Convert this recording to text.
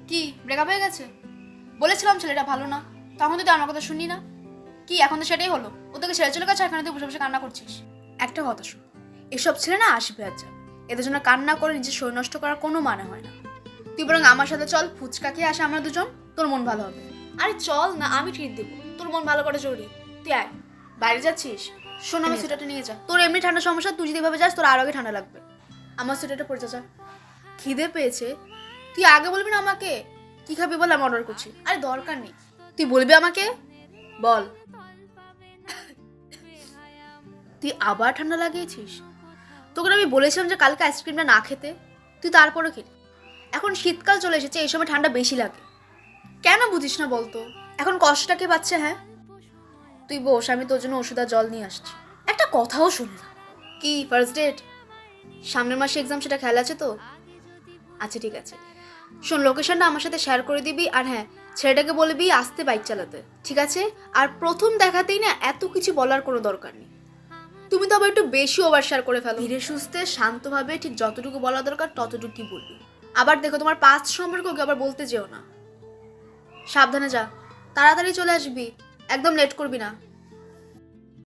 কি ব্রেকআপ হয়ে গেছে? বলেছিলাম ছেলেটা ভালো না, তখন তো তুই আমার কথা শুনলি না। কি এখন তো সেটাই হলো, ও তোকে ছেড়ে চলে গেছে, এখানে তুই বসে বসে কান্না করছিস। একটা কথা শোন, এসব ছেলে না আসবে আর যাবে, এদের জন্য কান্না করে নিজের শরীর নষ্ট করার কোনো মানে হয় না। তুই বরং আমার সাথে চল, ফুচকা খেয়ে আসে আমরা দুজন, তোর মন ভালো হবে। আরে চল না, আমি ট্রিট দেবো, তোর মন ভালো করে জরুরি। তুই আয়। বাইরে যাচ্ছিস? শোন, আমার সোয়েটারটা নিয়ে যা, তোর এমনি ঠান্ডা সমস্যা, তুই যদি এভাবে যাস তোর আরো আগে ঠান্ডা লাগবে। আমার সোয়েটারটা পরে যা। খিদে পেয়েছে? তুই আগে বলবি না আমাকে কি খাবি বল, আমি অর্ডার করছি। আরে দরকার নেই, তুই বলবি আমাকে, বল। তুই আবার ঠান্ডা লাগিয়েছিস? তোকে আমি বলেছিলাম যে কালকে আইসক্রিমটা না খেতে, তুই তারপরে খেলি। এখন শীতকাল চলে এসেছে, এই সময় ঠান্ডা বেশি লাগে। কেন বুঝিস না বলতো? এখন কষ্টটা কে পাচ্ছে? হ্যাঁ তুই বস, আমি তোর জন্য ওষুধ আর জল নিয়ে আসছি। একটা কথাও শুনে না। কি ফার্স্ট ডেট? সামনের মাসে এক্সাম, সেটা খেয়াল আছে তো? আচ্ছা ঠিক আছে, শোন, লোকেশনটা আমার সাথে শেয়ার করে দিবি, আর হ্যাঁ, ছেলেটাকে বলবি আসতে বাইক চালাতে, ঠিক আছে? আর প্রথম দেখাতেই না এত কিছু বলার কোনো দরকার নেই। তুমি তো আবার একটু বেশি ওভার শেয়ার করে ফেলো। ধীরে সুস্থে শান্তভাবে ঠিক যতটুকু বলা দরকার ততটুকুই বলবি। আবার দেখো, তোমার পাস্ট সম্পর্কে ওকে আবার বলতে যেও না। সাবধানে যা, তাড়াতাড়ি চলে আসবি, একদম লেট করবি না।